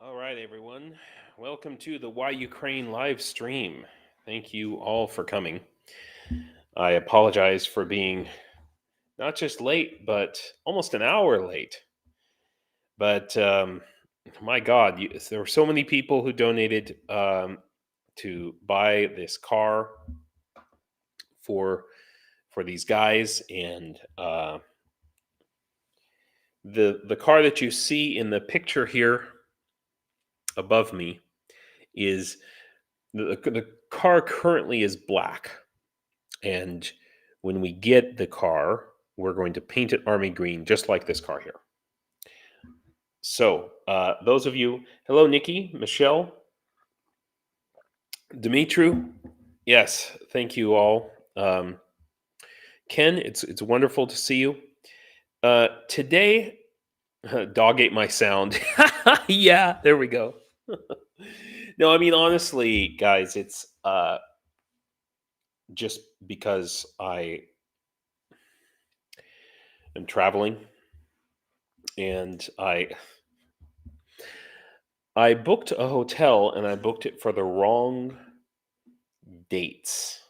All right, everyone. Welcome to the Why Ukraine live stream. Thank you all for coming. I apologize for being not just late, but almost an hour late. But my God, there were so many people who donated to buy this car for these guys, and the car that you see in the picture here above me is the car currently is black. And when we get the car, we're going to paint it army green, just like this car here. So, those of you, hello, Nikki, Michelle, Dimitru. Yes, thank you all. Ken, it's wonderful to see you. Today, dog ate my sound. Yeah, there we go. No, I mean honestly, guys, it's just because I am traveling and I booked a hotel and I booked it for the wrong dates.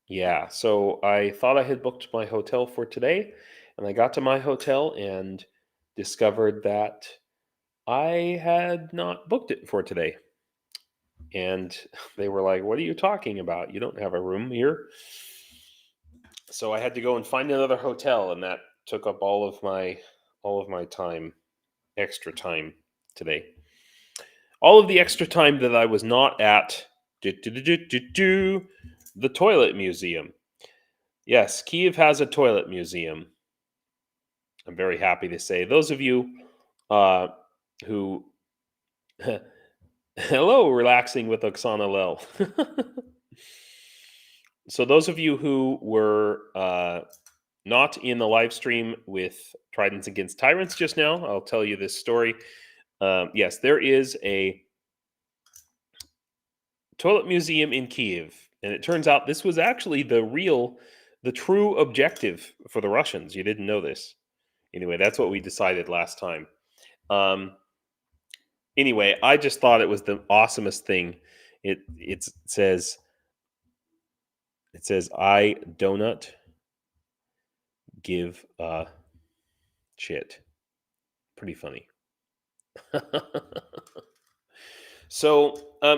Yeah, so I thought I had booked my hotel for today, and I got to my hotel and discovered that I had not booked it for today. And they were like, "What are you talking about? You don't have a room here." So I had to go and find another hotel, and that took up all of my time, extra time today. All of the extra time that I was not at the toilet museum. Yes, Kiev has a toilet museum. I'm very happy to say. Those of you who hello, relaxing with Oksana Lel. So those of you who were not in the live stream with Tridents Against Tyrants just now, I'll tell you this story. Yes, there is a toilet museum in Kiev, and it turns out this was actually the true objective for the Russians. You didn't know this. Anyway, that's what we decided last time. Anyway, I just thought it was the awesomest thing. It says I donut give a shit. Pretty funny. So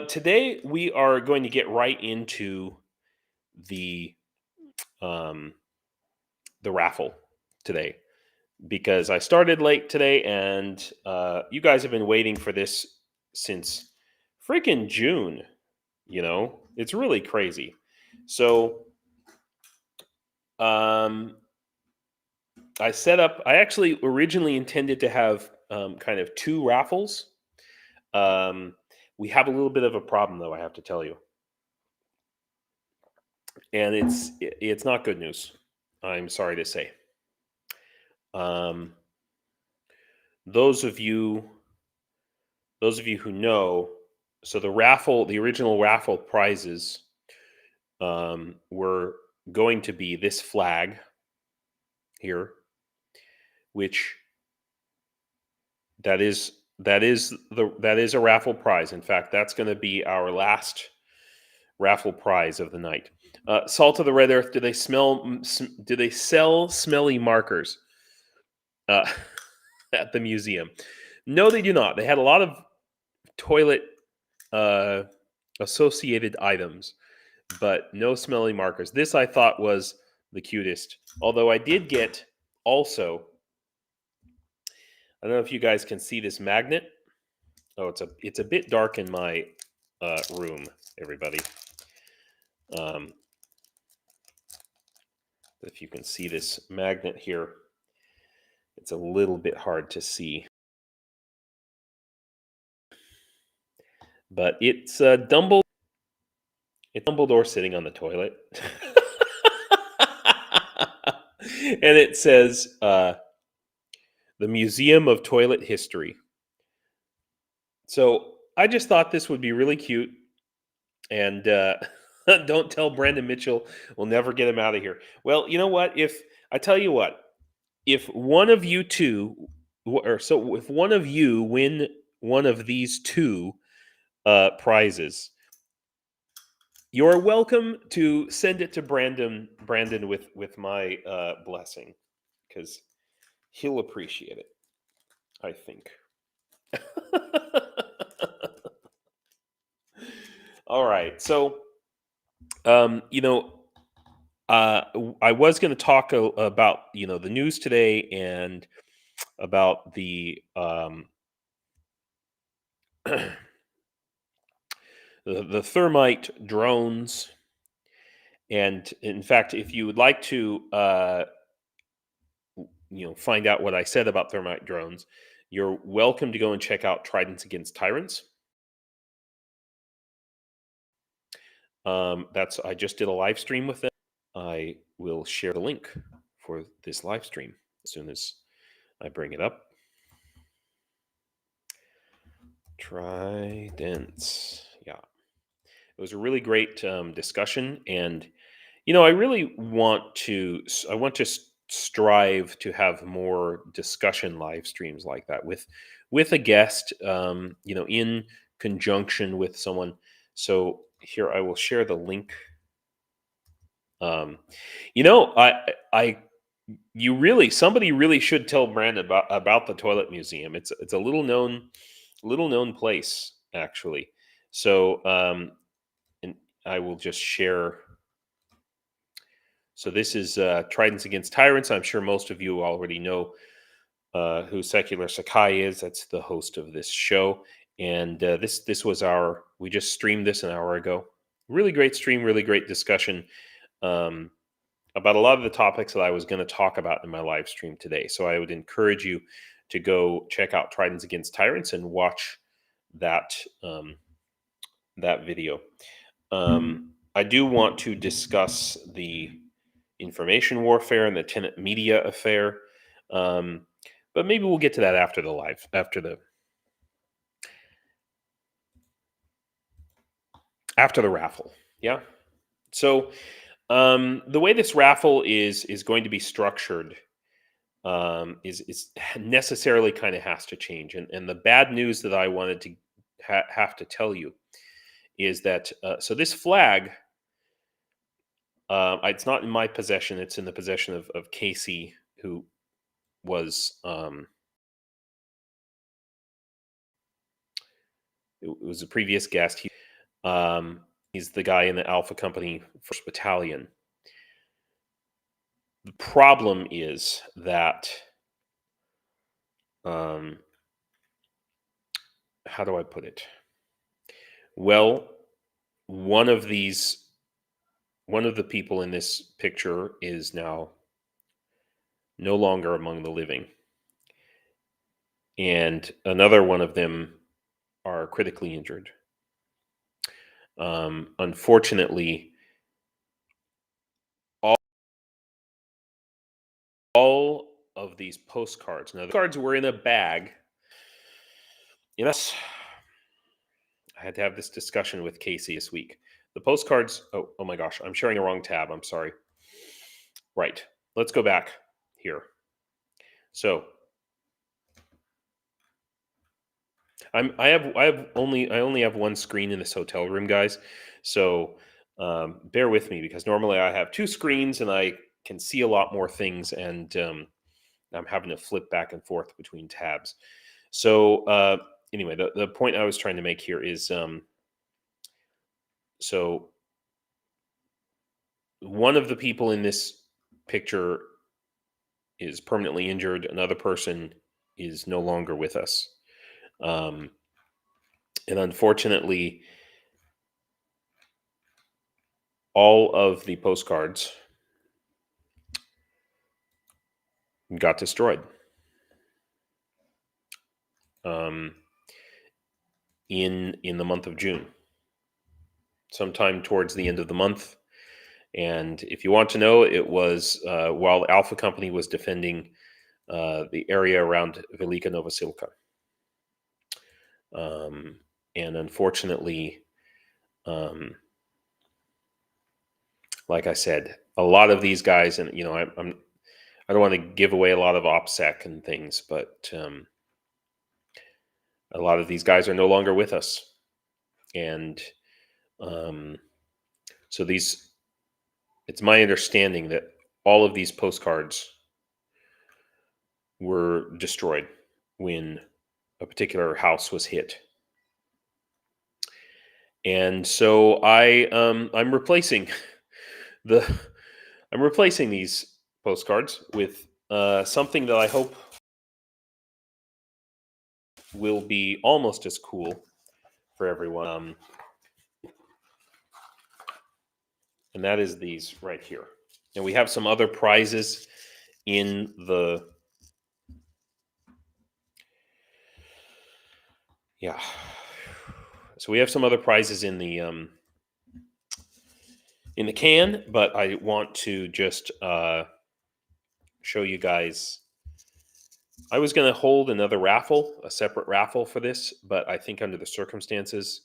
today we are going to get right into the raffle today, because I started late today, and you guys have been waiting for this since freaking June. It's really crazy. So I actually originally intended to have kind of two raffles. We have a little bit of a problem, though, I have to tell you. And it's not good news, I'm sorry to say. Those of you who know, so the original raffle prizes were going to be this flag here, which that is a raffle prize. In fact, that's going to be our last raffle prize of the night. Salt of the Red Earth. Do they sell smelly markers at the museum? No, they do not. They had a lot of toilet associated items, but no smelly markers. This I thought was the cutest. Although I did get also, I don't know if you guys can see this magnet. Oh, it's a bit dark in my room, everybody. If you can see this magnet here, it's a little bit hard to see. But it's Dumbledore. It's Dumbledore sitting on the toilet. And it says, the Museum of Toilet History. So I just thought this would be really cute. And don't tell Brandon Mitchell, we'll never get him out of here. Well, you know what? If one of you two So if one of you win one of these two prizes, you're welcome to send it to Brandon with my blessing, because he'll appreciate it, I think. All right. So, you know, I was going to talk about, the news today, and about the thermite drones. And in fact, if you would like to, find out what I said about thermite drones, you're welcome to go and check out Tridents Against Tyrants. I just did a live stream with them. I will share the link for this live stream as soon as I bring it up. Tridents, yeah. It was a really great discussion, and I really want to strive to have more discussion live streams like that with a guest, in conjunction with someone. So here I will share the link. Um, I somebody really should tell Brandon about the toilet museum. It's a little known place, actually. So and I will just share. So this is Tridents Against Tyrants. I'm sure most of you already know who Secular Sakai is. That's the host of this show. And this was we just streamed this an hour ago. Really great stream, really great discussion um, about a lot of the topics that I was going to talk about in my live stream today. So I would encourage you to go check out Tridents Against Tyrants and watch that that video. I do want to discuss the information warfare and the tenant media affair, but maybe we'll get to that after the raffle. Yeah. So the way this raffle is going to be structured is necessarily kind of has to change. And the bad news that I wanted to have to tell you is that so this flag, it's not in my possession. It's in the possession of Casey, who was it was a previous guest. He's the guy in the Alpha Company 1st Battalion. The problem is that how do I put it? Well, one of the people in this picture is now no longer among the living, and another one of them are critically injured. Unfortunately, all of these postcards. Now, the cards were in a bag. Yes, I had to have this discussion with Casey this week. The postcards. Oh my gosh, I'm sharing the wrong tab. I'm sorry. Right. Let's go back here. So I only have one screen in this hotel room, guys. So bear with me, because normally I have two screens and I can see a lot more things, and I'm having to flip back and forth between tabs. So anyway, the point I was trying to make here is so one of the people in this picture is permanently injured. Another person is no longer with us. And unfortunately, all of the postcards got destroyed in the month of June, sometime towards the end of the month. And if you want to know, it was while Alpha Company was defending the area around Velika Novosilka. And unfortunately, like I said, a lot of these guys, and I don't want to give away a lot of OPSEC and things, but a lot of these guys are no longer with us. And so it's my understanding that all of these postcards were destroyed when a particular house was hit. And so I'm replacing I'm replacing these postcards with something that I hope will be almost as cool for everyone. And that is these right here. And we have some other prizes in the So we have some other prizes in the can, but I want to just show you guys. I was going to hold another raffle, a separate raffle for this, but I think under the circumstances,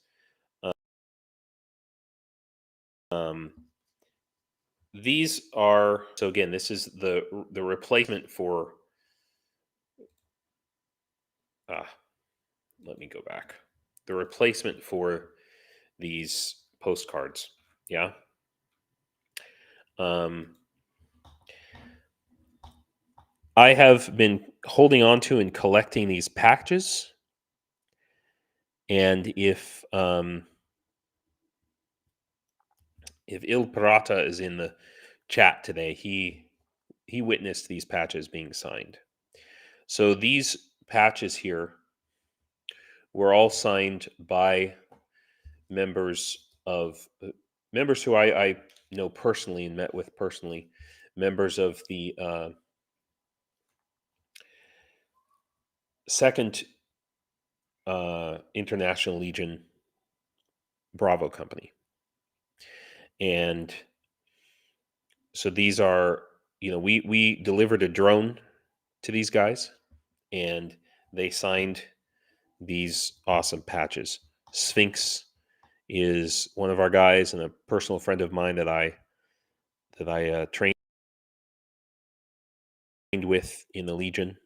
these are, so again, this is the replacement for, let me go back. The replacement for these postcards. Yeah. I have been holding on to and collecting these packages. And if Il Pirata is in the chat today, he witnessed these patches being signed. So these patches here were all signed by members who I know personally and met with personally, members of the Second International Legion Bravo Company. And so these are, we delivered a drone to these guys, and they signed these awesome patches. Sphinx is one of our guys and a personal friend of mine that I trained with in the Legion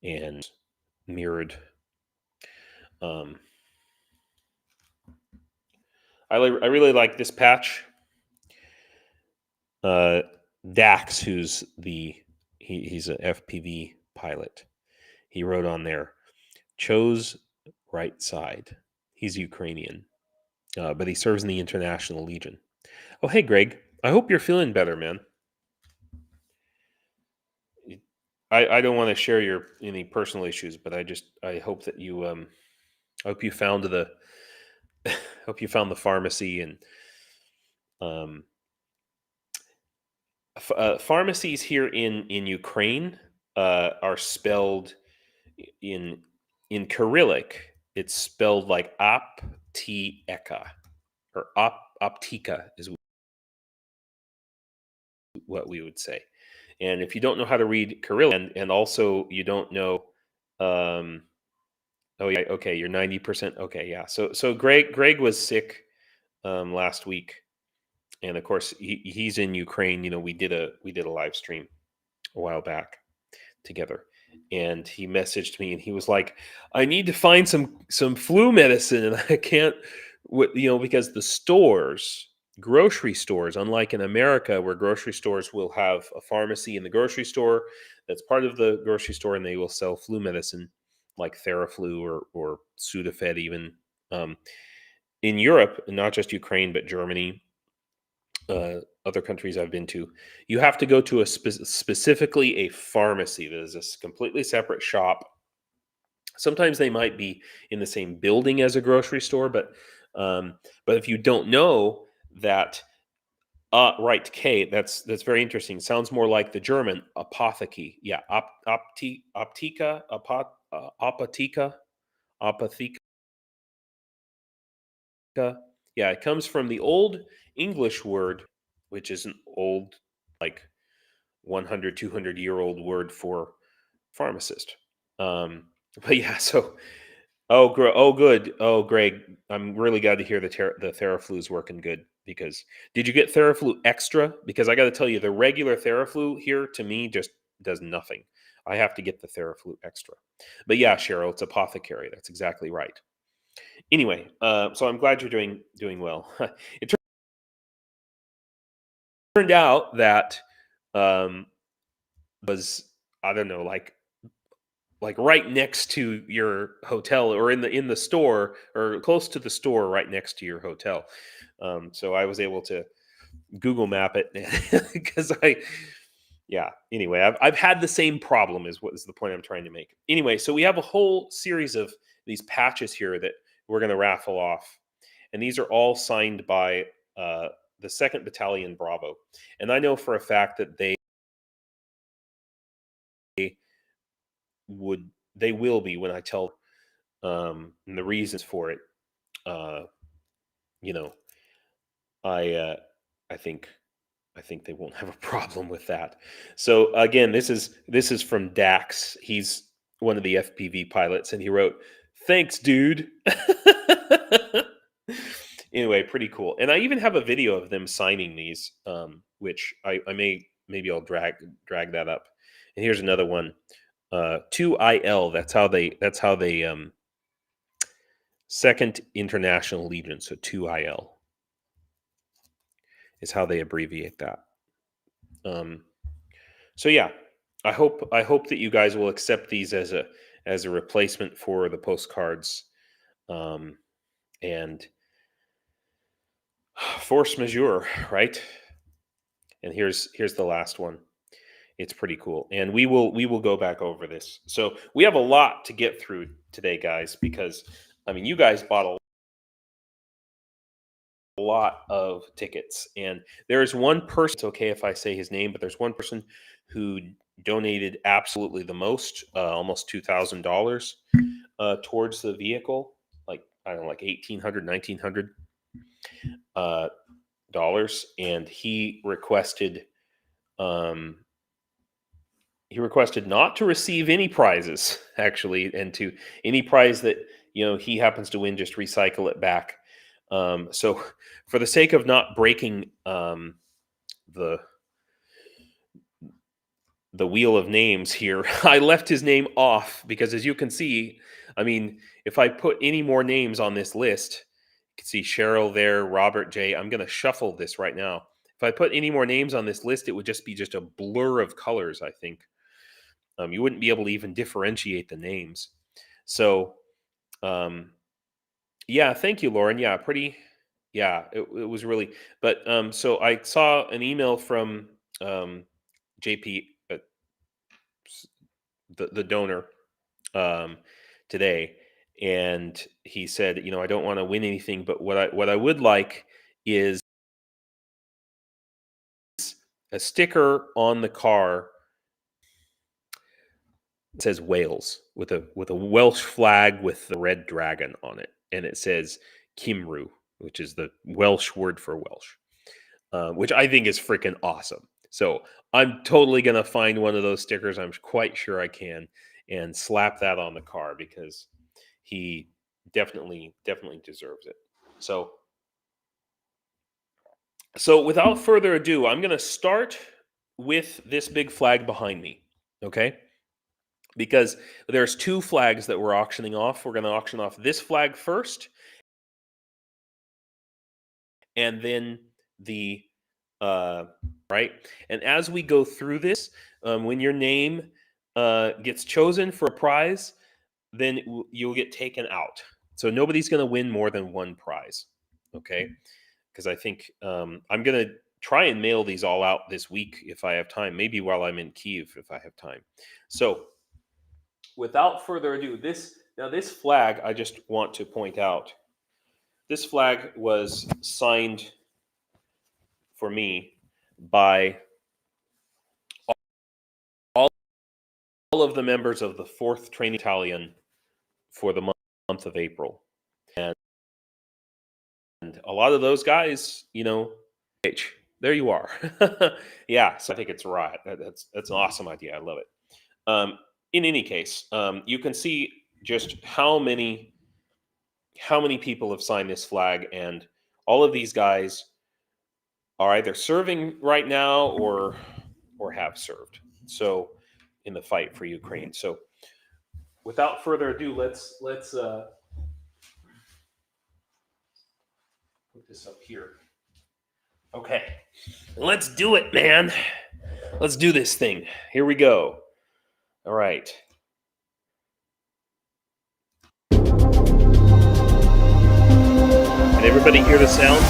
and mirrored. I really like this patch. Dax, who's he's an FPV pilot. He wrote on there, chose right side. He's Ukrainian, but he serves in the International Legion. Oh, hey, Greg. I hope you're feeling better, man. I don't want to share any personal issues, but I hope that you I hope you found the hope you found the pharmacy, and pharmacies here in Ukraine are spelled in Cyrillic. It's spelled like aptieka or optika is what we would say. And if you don't know how to read Cyrillic, and also you don't know, oh yeah, okay, you're 90%. Okay, yeah. So Greg was sick last week, and of course he's in Ukraine. We did a live stream a while back together, and he messaged me and he was like, I need to find some flu medicine, and I can't, because the grocery stores, unlike in America where grocery stores will have a pharmacy in the grocery store that's part of the grocery store, and they will sell flu medicine like Theraflu or Sudafed even. In Europe, and not just Ukraine but Germany, other countries I've been to, you have to go to specifically a pharmacy that is a completely separate shop. Sometimes they might be in the same building as a grocery store, but if you don't know that, right, K, that's very interesting. Sounds more like the German apotheke. Yeah, optika, apotheca, apotheca. Yeah, it comes from the old English word, which is an old, like 100, 200-year-old word for pharmacist. But yeah, so, good. Oh, Greg, I'm really glad to hear the Theraflu is working good. because did you get Theraflu Extra? Because I got to tell you, the regular Theraflu here to me just does nothing. I have to get the Theraflu Extra. But yeah, Cheryl, it's apothecary. That's exactly right. Anyway, so I'm glad you're doing well. It turned out that was, I don't know, like right next to your hotel, or in the store, or close to the store right next to your hotel. So I was able to Google map it because yeah. Anyway, I've had the same problem, is what is the point I'm trying to make. Anyway, so we have a whole series of these patches here that we're going to raffle off, and these are all signed by the 2nd Battalion Bravo, and I know for a fact that they will be when I tell and the reasons for it. Uh, you know, I I think they won't have a problem with that. So again, this is from Dax. He's one of the FPV pilots, and he wrote, "Thanks, dude." Anyway, pretty cool. And I even have a video of them signing these, which I maybe I'll drag that up. And here's another one. 2IL. That's how they 2nd International Legion. So 2IL is how they abbreviate that. So yeah, I hope that you guys will accept these as a replacement for the postcards, and force majeure, right? And here's the last one. It's pretty cool, and we will go back over this. So we have a lot to get through today, guys, because I mean, you guys bought a lot of tickets, and there's one person, it's okay if I say his name, but there's one person who donated absolutely the most, almost $2,000 towards the vehicle, like I don't know, like 1,800, 1,900 dollars, and he requested not to receive any prizes, actually, and to any prize that he happens to win, just recycle it back. So, for the sake of not breaking the wheel of names here, I left his name off because, as you can see, I mean, if I put any more names on this list, you can see Cheryl there, Robert J. I'm going to shuffle this right now. If I put any more names on this list, it would just be a blur of colors, I think. You wouldn't be able to even differentiate the names. So, yeah, thank you, Lauren. Yeah, it was really, but so I saw an email from JP, the donor, um, today, and he said, I don't want to win anything, but what I would like is a sticker on the car. It says Wales with a Welsh flag with the red dragon on it, and it says Cymru, which is the Welsh word for Welsh, which I think is freaking awesome. So I'm totally gonna find one of those stickers. I'm quite sure I can, and slap that on the car because he definitely deserves it. So without further ado, I'm gonna start with this big flag behind me. Okay. Because there's 2 flags that we're auctioning off. We're going to auction off this flag first, and then the right. And as we go through this, when your name gets chosen for a prize, then you'll get taken out. So nobody's going to win more than one prize. Okay, because I think I'm going to try and mail these all out this week if I have time. Maybe while I'm in Kiev if I have time. So, without further ado, this flag, I just want to point out, this flag was signed for me by all of the members of the 4th Training Battalion for the month of April. And a lot of those guys, there you are. Yeah, so I think it's right. That's an awesome idea. I love it. In any case, you can see just how many people have signed this flag, and all of these guys are either serving right now or have served. So in the fight for Ukraine. So without further ado, let's put this up here. Okay, let's do it, man. Let's do this thing. Here we go. All right. Can everybody hear the sound?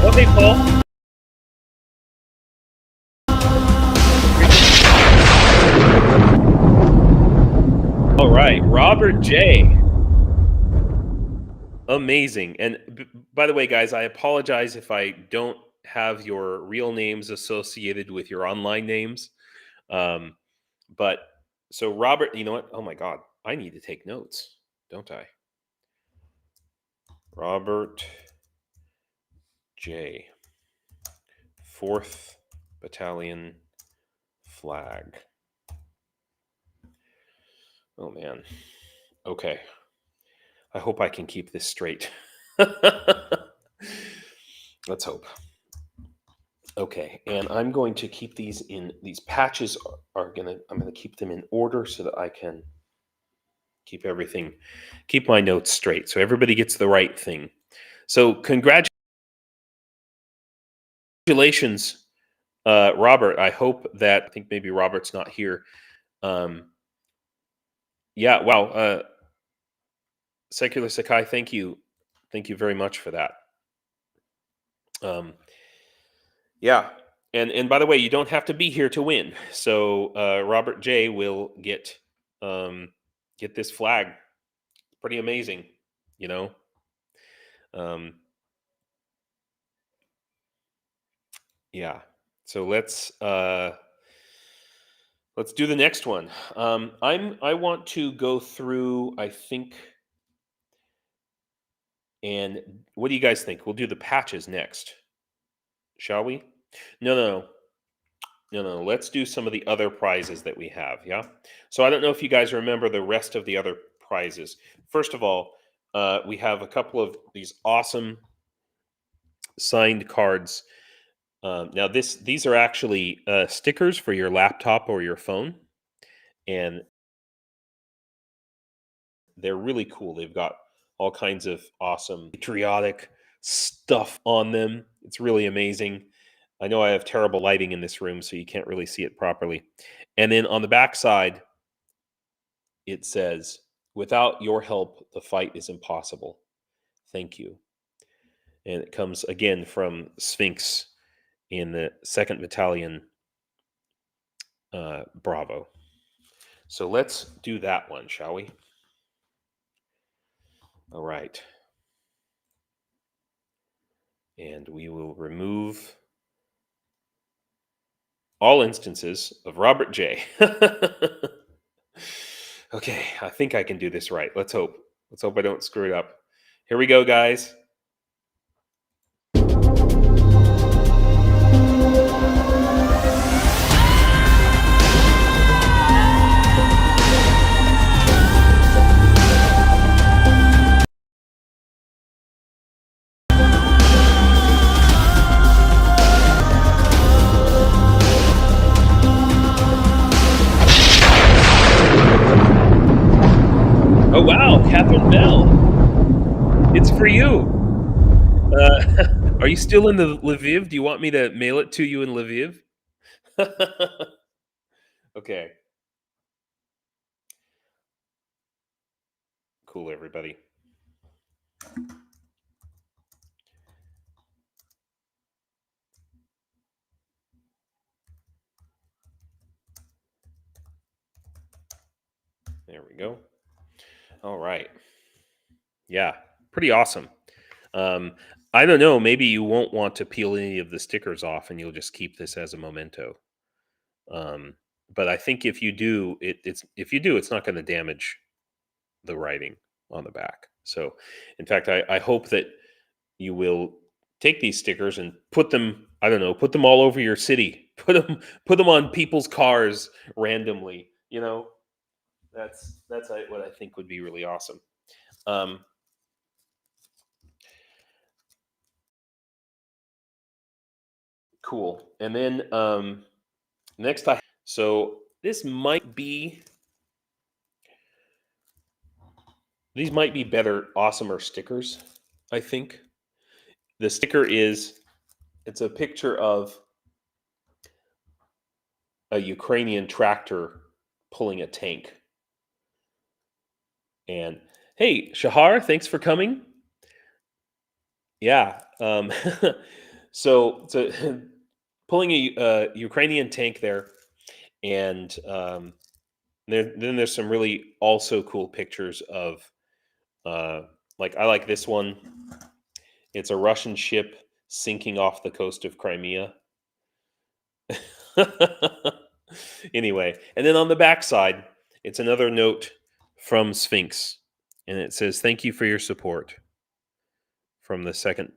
Okay, Paul. All right, Robert J. Amazing. And by the way, guys, I apologize if I don't have your real names associated with your online names. Um, but so, Robert, you know what? Oh my God, I need to take notes, don't I? Robert J. 4th Battalion flag. Oh man. Okay. I hope I can keep this straight. Let's hope. Okay, and I'm going to keep these in, these patches I'm gonna keep them in order so that I can keep my notes straight. So everybody gets the right thing. So congratulations, Robert. I hope that, I think maybe Robert's not here. Yeah, wow. Secular Sakai, thank you. Thank you very much for that. Yeah. And by the way, you don't have to be here to win. So Robert J will get this flag. Pretty amazing, you know. Yeah. So let's do the next one. I want to go through, I think, and what do you guys think? We'll do the patches next. Shall we? No. Let's do some of the other prizes that we have. Yeah. So I don't know if you guys remember the rest of the other prizes. First of all, we have a couple of these awesome signed cards. Now these are actually stickers for your laptop or your phone, and they're really cool. They've got all kinds of awesome patriotic stuff on them. It's really amazing. I know I have terrible lighting in this room, so you can't really see it properly. And then on the back side, it says, "Without your help, the fight is impossible. Thank you." And it comes again from Sphinx in the 2nd Battalion, Bravo. So let's do that one, shall we? All right. And we will remove all instances of Robert J. Okay, I think I can do this right. Let's hope. Let's hope I don't screw it up. Here we go, guys. Oh, wow, Catherine Bell. It's for you. Are you still in the Lviv? Do you want me to mail it to you in Lviv? Okay. Cool, everybody. There we go. All right. Yeah, pretty awesome. I don't know. Maybe you won't want to peel any of the stickers off, and you'll just keep this as a memento. But I think if you do, it's not going to damage the writing on the back. So, in fact, I hope that you will take these stickers and put them I don't know, put them all over your city. Put them on people's cars randomly. That's what I think would be really awesome. Um, cool. And then next so this might be these might be better, awesomer stickers, I think. The sticker it's a picture of a Ukrainian tractor pulling a tank. And hey, Shahar, thanks for coming. Yeah. So pulling a Ukrainian tank there, and then there's some really also cool pictures of like I like this one. It's a Russian ship sinking off the coast of Crimea. Anyway, and then on the backside, it's another note from Sphinx, and it says, "Thank you for your support from the 2nd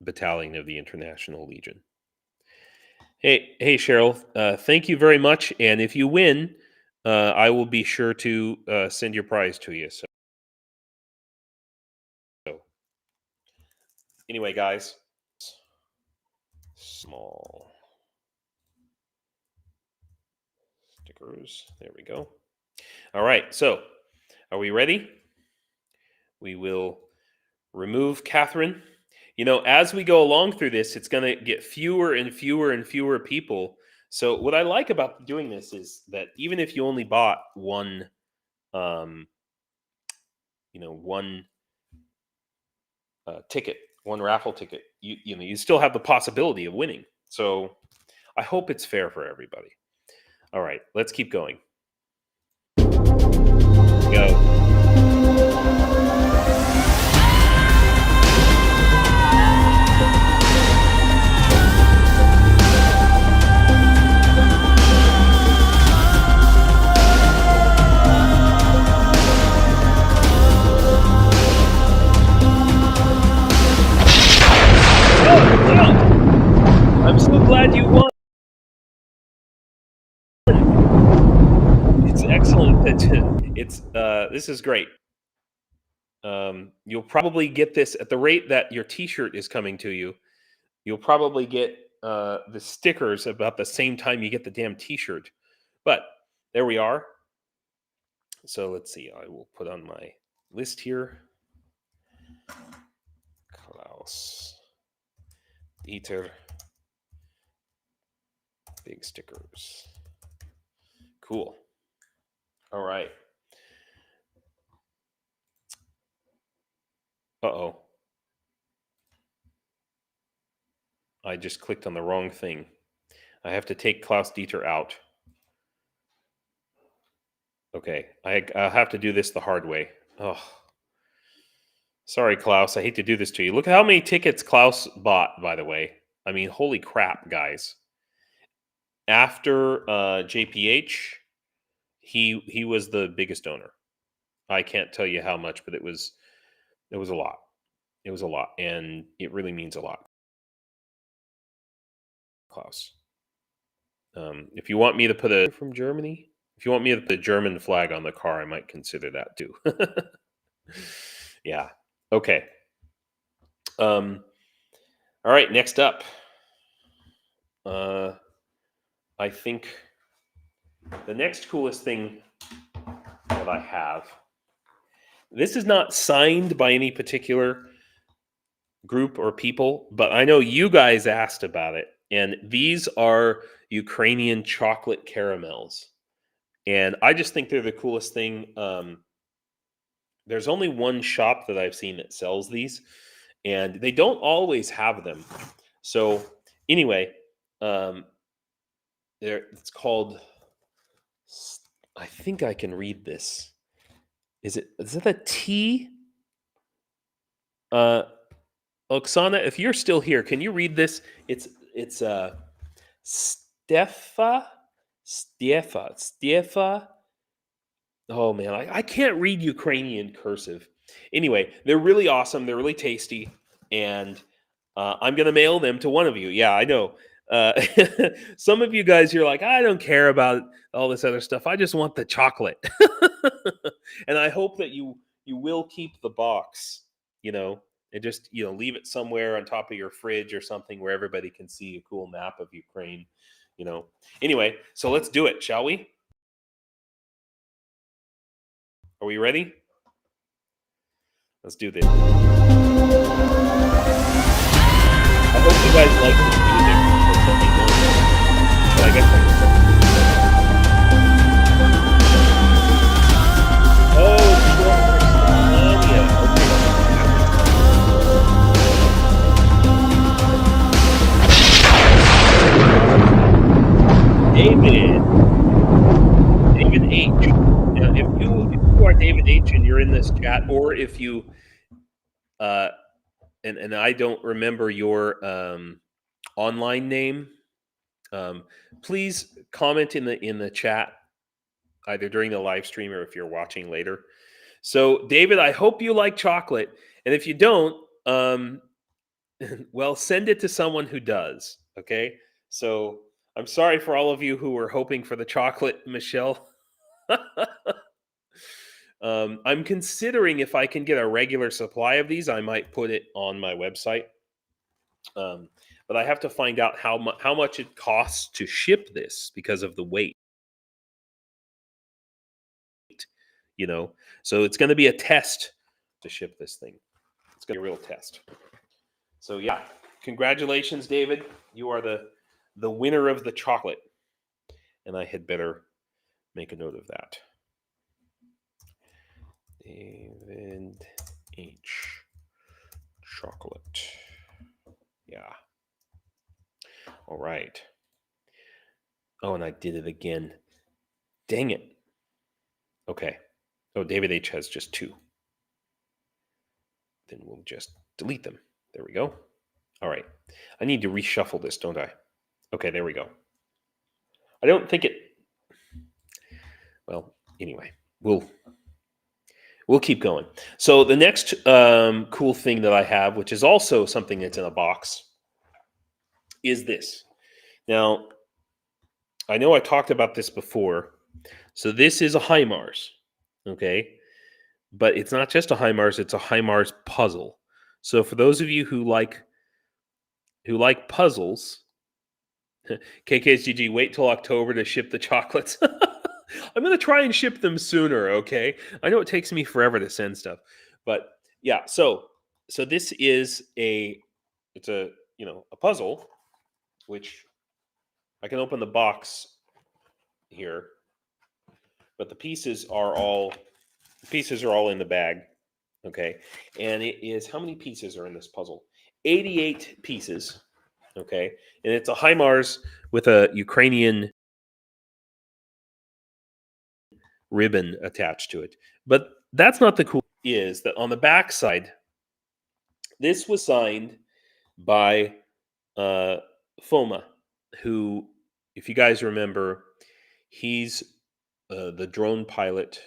Battalion of the International Legion." Hey, Cheryl, thank you very much. And if you win, I will be sure to send your prize to you. So anyway, guys, small stickers. There we go. All right. So are we ready? We will remove Catherine. As we go along through this, it's going to get fewer and fewer and fewer people. So what I like about doing this is that even if you only bought one, one ticket, one raffle ticket, you still have the possibility of winning. So I hope it's fair for everybody. All right, let's keep going. Go. I'm so glad you won. It's excellent. This is great. You'll probably get this at the rate that your T-shirt is coming to you. You'll probably get the stickers about the same time you get the damn T-shirt. But there we are. So let's see. I will put on my list here. Klaus, Dieter, big stickers. Cool. All right. Uh-oh. I just clicked on the wrong thing. I have to take Klaus Dieter out. Okay. I'll have to do this the hard way. Oh. Sorry, Klaus. I hate to do this to you. Look at how many tickets Klaus bought, by the way. I mean, holy crap, guys. After JPH, he was the biggest donor. I can't tell you how much, but it was a lot. It was a lot, and it really means a lot, Klaus. If you want me to put from Germany, if you want me to put a German flag on the car, I might consider that too. Yeah. Okay. All right. Next up, I think the next coolest thing that I have. This is not signed by any particular group or people, but I know you guys asked about it. And these are Ukrainian chocolate caramels. And I just think they're the coolest thing. There's only one shop that I've seen that sells these, and they don't always have them. So anyway, it's called, I think I can read this. Is it a T? Oksana, if you're still here, can you read this? It's Stefa. Oh man, I can't read Ukrainian cursive. Anyway, they're really awesome. They're really tasty, and I'm going to mail them to one of you. Yeah, I know. Uh, some of you guys, you're like, I don't care about all this other stuff. I just want the chocolate. And I hope that you will keep the box, and just leave it somewhere on top of your fridge or something where everybody can see a cool map of Ukraine. Anyway, so let's do it, shall we? Are we ready? Let's do this. I hope you guys like this music. But I guess David H. Now, if you are David H. and you're in this chat, or if you and I don't remember your online name, please comment in the chat either during the live stream or if you're watching later. So, David, I hope you like chocolate, and if you don't, well, send it to someone who does. Okay, so I'm sorry for all of you who were hoping for the chocolate, Michelle. I'm considering if I can get a regular supply of these, I might put it on my website. But I have to find out how much it costs to ship this because of the weight. So it's going to be a test to ship this thing. It's going to be a real test. So yeah, congratulations, David. You are the winner of the chocolate, and I had better make a note of that. David H. Chocolate. Yeah. All right. Oh, and I did it again. Dang it. Okay. Oh, David H. has just 2. Then we'll just delete them. There we go. All right. I need to reshuffle this, don't I? Okay, there we go. I don't think it... Well, anyway, we'll keep going. So the next cool thing that I have, which is also something that's in a box, is this. Now, I know I talked about this before. So this is a HIMARS, okay? But it's not just a HIMARS, it's a HIMARS puzzle. So for those of you who like puzzles, KKSGG, wait till October to ship the chocolates. I'm going to try and ship them sooner, okay? I know it takes me forever to send stuff. But yeah, so this is a puzzle, which I can open the box here, but the pieces are all in the bag, okay? And it is, how many pieces are in this puzzle? 88 pieces, okay? And it's a HIMARS with a Ukrainian ribbon attached to it. But that's not the cool thing, is that on the back side, this was signed by Foma, who, if you guys remember, he's the drone pilot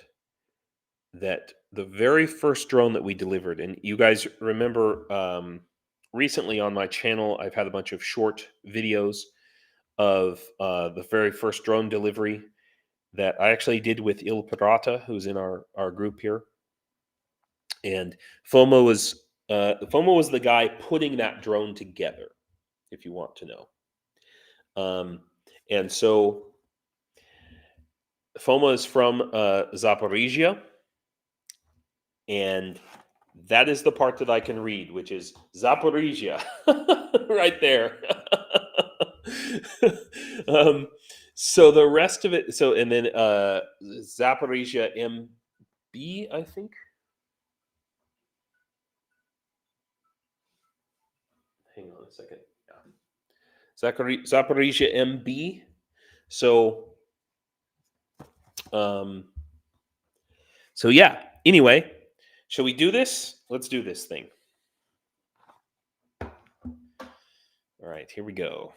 that the very first drone that we delivered. And you guys remember recently on my channel, I've had a bunch of short videos of the very first drone delivery that I actually did with Il Pirata, who's in our group here. And Foma was the guy putting that drone together, if you want to know. And so Foma is from Zaporizhia, and that is the part that I can read, which is Zaporizhia, right there. So the rest of it, and then Zaporizhia MB, I think. Hang on a second. Yeah. Zaporizhia MB. So yeah. Anyway, shall we do this? Let's do this thing. All right, here we go.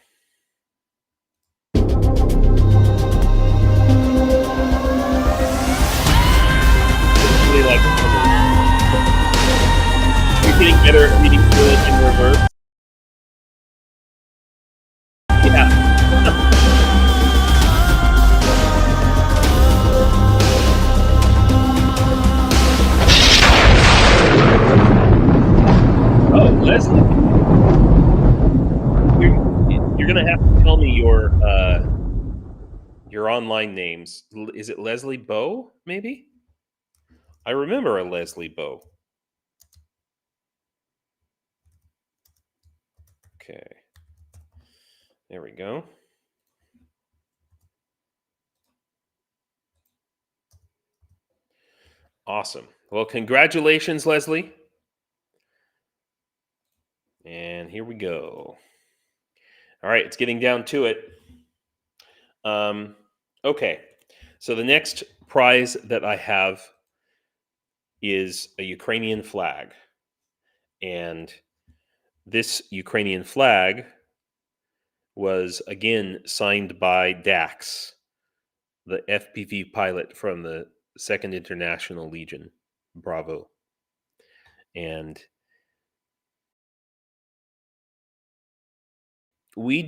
Really like it. You're getting better at reading fluid in reverse. line names. Is it Leslie Bow? Maybe I remember a Leslie Bow. Okay, there we go. Awesome. Well, congratulations, Leslie. And here we go. All right, it's getting down to it. Okay, so the next prize that I have is a Ukrainian flag. And this Ukrainian flag was again signed by Dax, the FPV pilot from the 2nd International Legion, Bravo. And we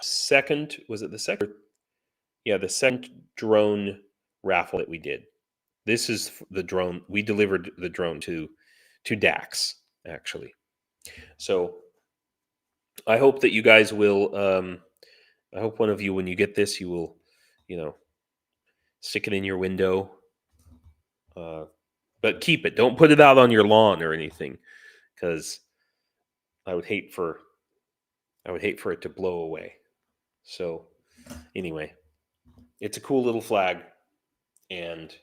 second, was it the second? Yeah, the second drone raffle that we did. This is the drone. We delivered the drone to Dax, actually. So I hope that you guys will. I hope one of you, when you get this, you will, stick it in your window. But keep it. Don't put it out on your lawn or anything, because I would hate for it to blow away. So anyway, it's a cool little flag, and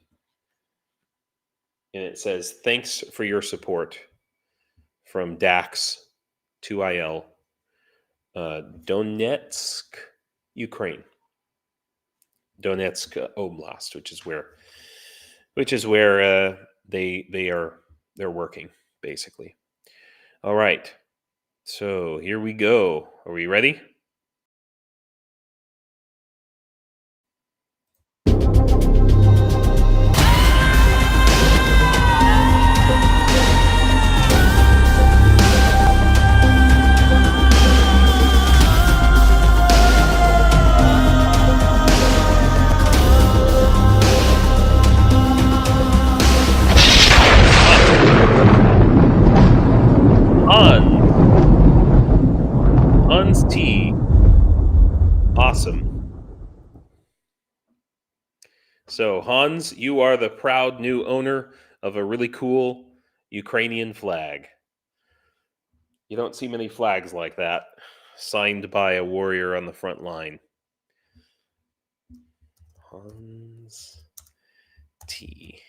it says, "Thanks for your support from Dax 2IL, Donetsk, Ukraine, Donetsk Oblast, which is where they're working, basically." All right, so here we go. Are we ready? Hans T. Awesome. So, Hans, you are the proud new owner of a really cool Ukrainian flag. You don't see many flags like that, signed by a warrior on the front line. Hans T.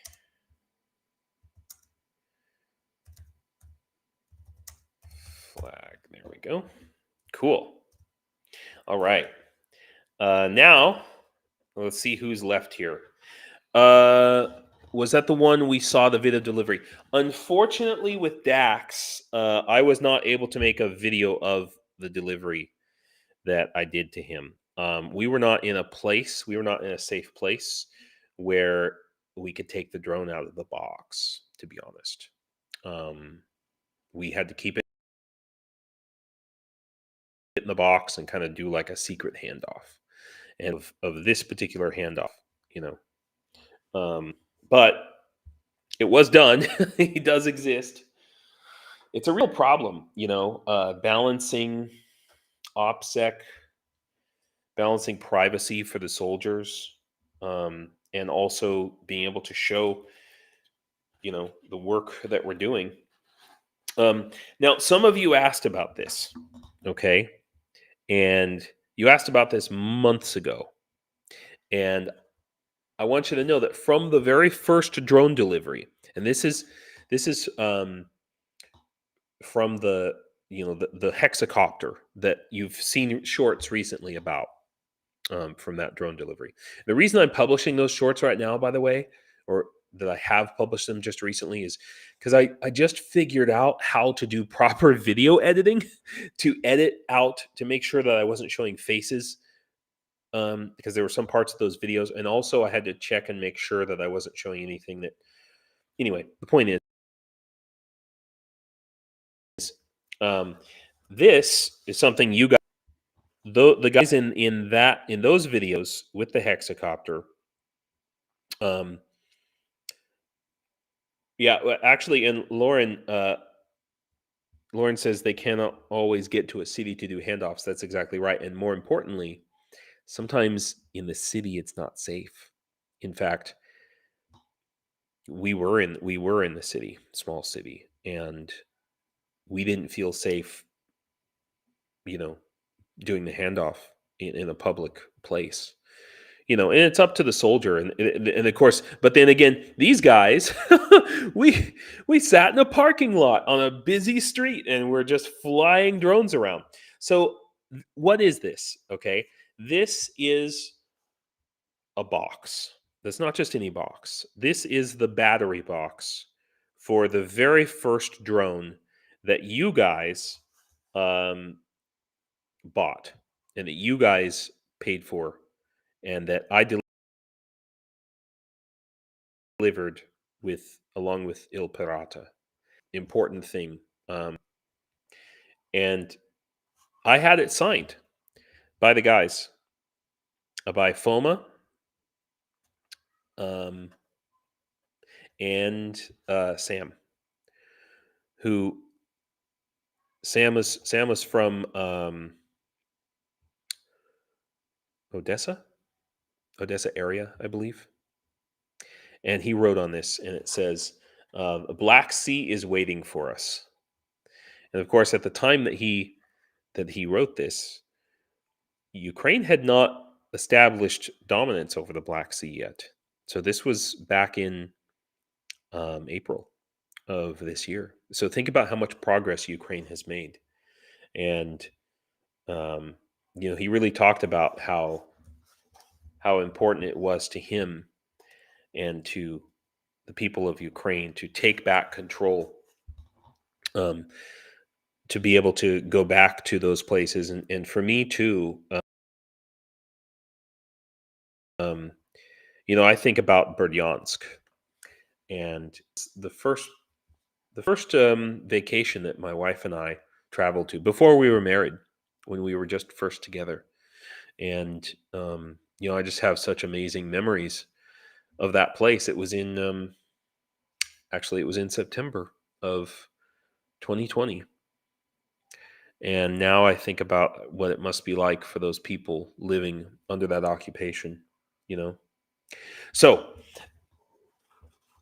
Flag. There we go. Cool. All right. Now, let's see who's left here. Was that the one we saw the video delivery? Unfortunately, with Dax, I was not able to make a video of the delivery that I did to him. We were not in a safe place where we could take the drone out of the box, to be honest. We had to keep it in the box and kind of do like a secret handoff. And of this particular handoff, but it was done. He does exist. It's a real problem, balancing OPSEC, balancing privacy for the soldiers, and also being able to show, the work that we're doing. Now, some of you asked about this, okay? And you asked about this months ago. And I want you to know that from the very first drone delivery, and this is from the hexacopter that you've seen shorts recently about, from that drone delivery. The reason I'm publishing those shorts right now, by the way, or that I have published them just recently, is because I just figured out how to do proper video editing to edit out, to make sure that I wasn't showing faces, because there were some parts of those videos, and also I had to check and make sure that I wasn't showing anything that. Anyway, the point is, this is something you guys, the guys in those videos with the hexacopter. Yeah, actually, and Lauren says they cannot always get to a city to do handoffs. That's exactly right. And more importantly, sometimes in the city it's not safe. In fact, we were in the city, small city, and we didn't feel safe, you know, doing the handoff in a public place. And it's up to the soldier, and of course, but then again, these guys, we we sat in a parking lot on a busy street, and we're just flying drones around. So, what is this? Okay, this is a box. That's not just any box. This is the battery box for the very first drone that you guys um, bought and that you guys paid for, and that I delivered with along with Il Pirata. Important thing. And I had it signed by the guys, by FOMA, um, and Sam, who Sam was from Odessa area, I believe, and he wrote on this, and it says, "A Black Sea is waiting for us." And of course, at the time that he wrote this, Ukraine had not established dominance over the Black Sea yet. So this was back in April of this year. So think about how much progress Ukraine has made, and um, he really talked about how important it was to him and to the people of Ukraine to take back control, um, to be able to go back to those places, and for me too. Um, I think about Berdyansk, and it's the first vacation that my wife and I traveled to before we were married, when we were just first together. And I just have such amazing memories of that place. It was in actually it was in September of 2020, and now I think about what it must be like for those people living under that occupation. You know, so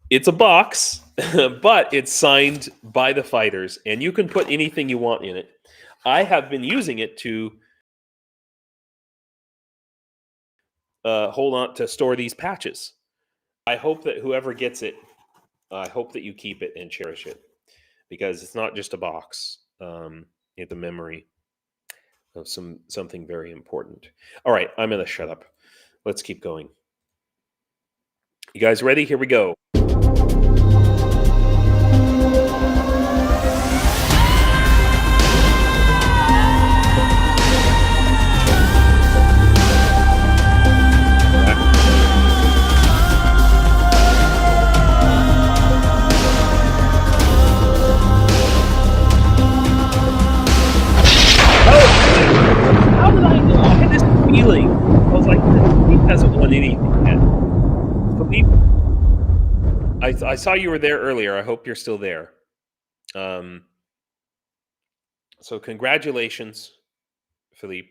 it's a box, but it's signed by the fighters, and you can put anything you want in it. I have been using it to hold on to store these patches. I hope that whoever gets it, I hope that you keep it and cherish it, because it's not just a box. It's a memory of something very important. All right, I'm gonna shut up. Let's keep going. You guys ready? Here we go. How did I know? I had this feeling. I was like, Philippe hasn't won anything yet. Philippe, I saw you were there earlier. I hope you're still there. Um, so congratulations, Philippe.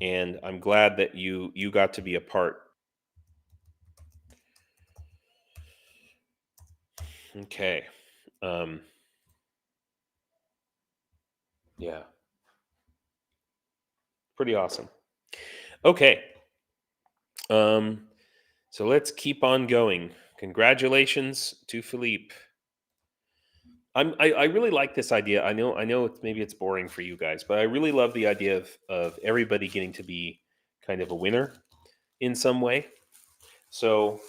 And I'm glad that you got to be a part. Okay. Yeah. Pretty awesome. Okay. So let's keep on going. Congratulations to Philippe. I really like this idea. I know maybe it's boring for you guys, but I really love the idea of everybody getting to be kind of a winner in some way. So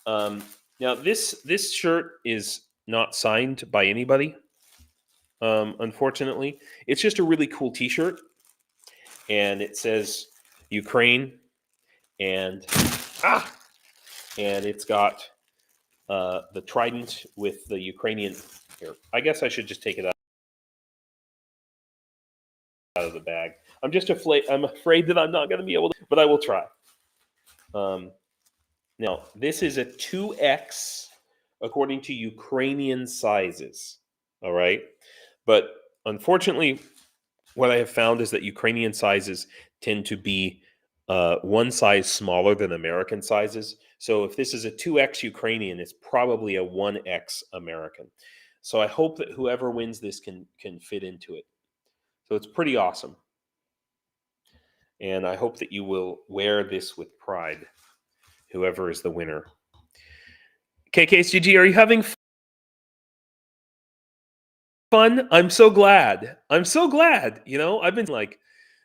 now this shirt is not signed by anybody. Unfortunately, it's just a really cool T-shirt, and it says Ukraine, and it's got the trident with the Ukrainian. Here, I guess I should just take it out of the bag. I'm afraid that I'm not going to be able to, but I will try. Now, this is a 2X according to Ukrainian sizes. All right. But unfortunately, what I have found is that Ukrainian sizes tend to be one size smaller than American sizes. So if this is a 2X Ukrainian, it's probably a 1X American. So I hope that whoever wins this can fit into it. So it's pretty awesome. And I hope that you will wear this with pride, whoever is the winner. KKSGG, are you having fun? I'm so glad. I'm so glad. You know, I've been like,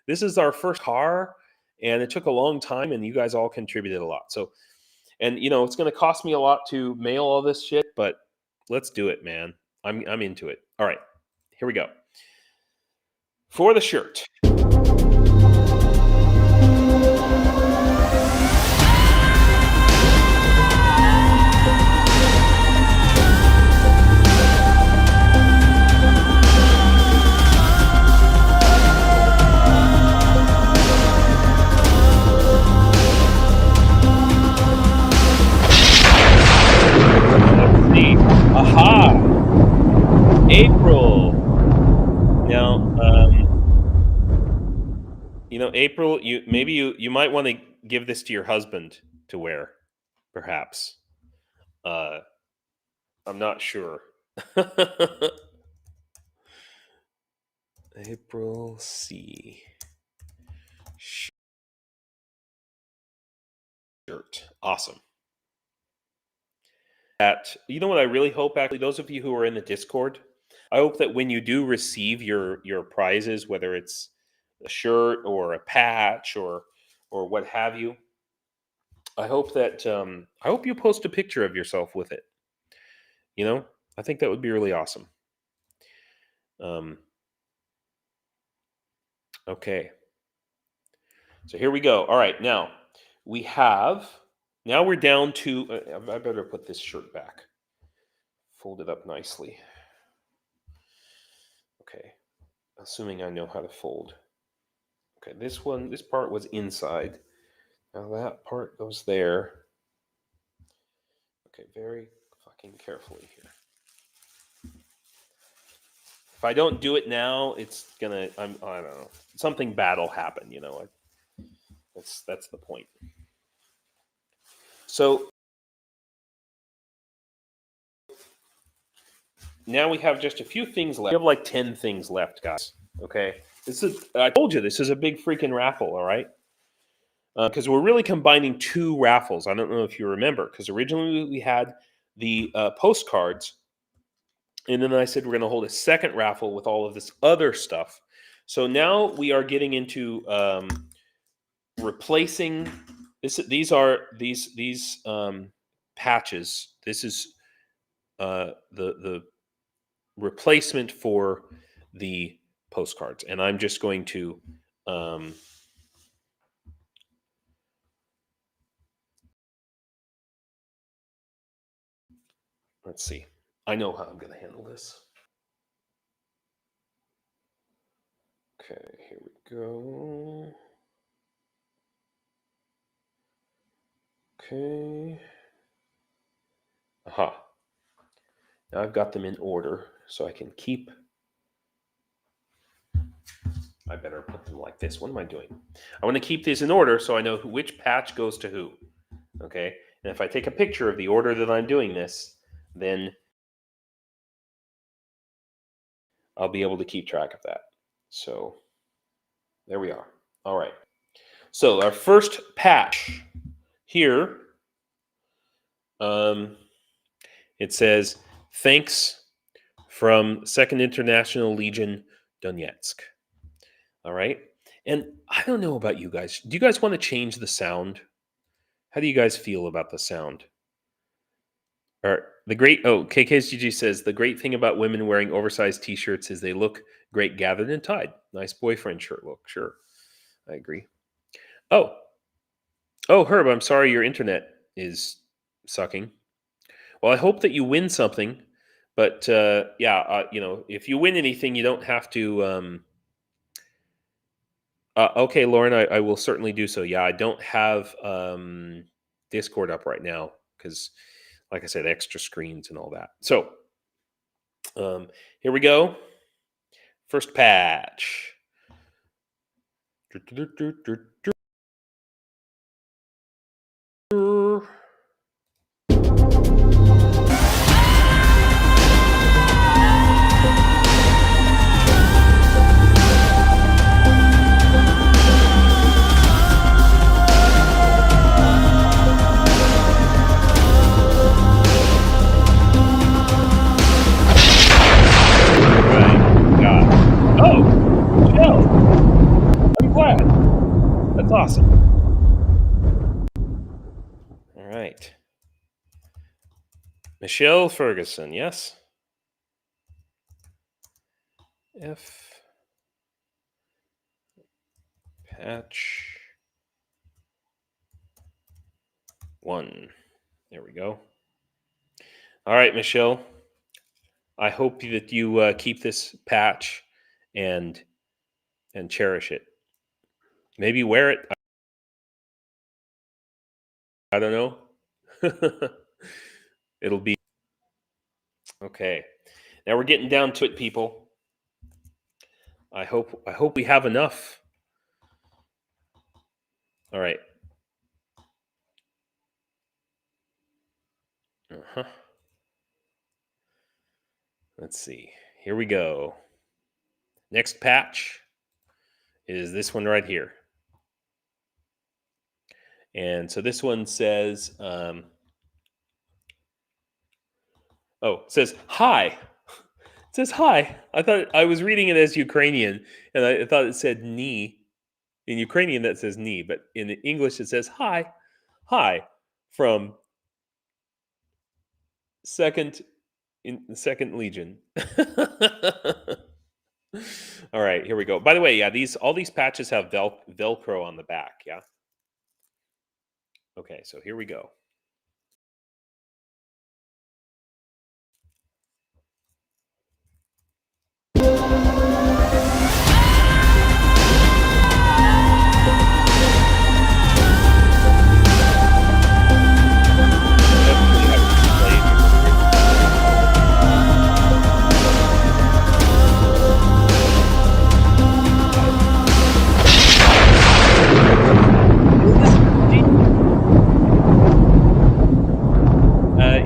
this is our first car, and it took a long time, and you guys all contributed a lot. So, and you know, it's going to cost me a lot to mail all this shit, but let's do it, man. I'm into it. All right, here we go. For the shirt. Aha! April. Now, you know, April. You might want to give this to your husband to wear, perhaps. I'm not sure. April C. Shirt. Awesome. You know what I really hope, actually, those of you who are in the Discord, I hope that when you do receive your prizes, whether it's a shirt or a patch or what have you, I hope that I hope you post a picture of yourself with it. You know, I think that would be really awesome. Okay, so here we go. All right, now we have. Now we're down to. I better put this shirt back. Fold it up nicely. Okay, assuming I know how to fold. Okay, this part was inside. Now that part goes there. Okay, very fucking carefully here. If I don't do it now, it's gonna. I don't know. Something bad will happen. You know. That's the point. So now we have just a few things left. We have like 10 things left, guys. Okay. I told you this is a big freaking raffle. All right. Because we're really combining two raffles. I don't know if you remember, because originally we had the postcards, and then I said we're going to hold a second raffle with all of this other stuff. So now we are getting into replacing this. These patches. This is the replacement for the postcards, and I'm just going to let's see. I know how I'm going to handle this. Okay, here we go. Okay. Aha. Now I've got them in order, so I can keep. I better put them like this. What am I doing? I want to keep these in order so I know which patch goes to who. Okay? And if I take a picture of the order that I'm doing this, then I'll be able to keep track of that. So there we are. All right. So our first patch here, it says, thanks from 2nd International Legion, Donetsk. All right. And I don't know about you guys. Do you guys want to change the sound? How do you guys feel about the sound? Or KKSGG says, the great thing about women wearing oversized t-shirts is they look great gathered and tied. Nice boyfriend shirt look. Sure. I agree. Oh, Herb, I'm sorry your internet is sucking. Well, I hope that you win something, but you know, if you win anything, you don't have to. Okay, Lauren, I will certainly do so. Yeah, I don't have Discord up right now because, like I said, extra screens and all that. So here we go. First patch. That's awesome. All right. Michelle Ferguson, yes? F patch 1. There we go. All right, Michelle. I hope that you keep this patch and cherish it. Maybe wear it. I don't know. It'll be okay. Now we're getting down to it, people. I hope we have enough. All right. Let's see. Here we go. Next patch is this one right here. And so this one says, it says hi. It says hi. I thought I was reading it as Ukrainian, and I thought it said ni. In Ukrainian, that says ni, but in English, it says hi. Hi from Second Legion. All right, here we go. By the way, yeah, all these patches have Velcro on the back. Yeah. Okay, so here we go.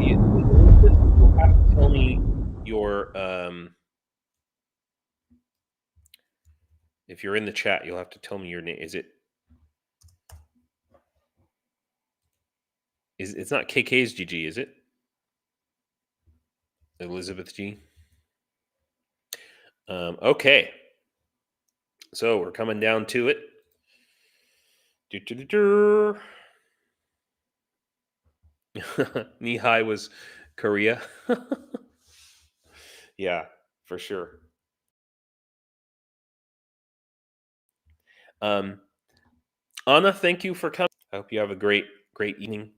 You'll have to tell me your if you're in the chat, you'll have to tell me your name. It's not KK's GG, is it? Elizabeth G. Okay. So we're coming down to it. Knee-high was Korea. Yeah, for sure. Anna, thank you for coming. I hope you have a great evening.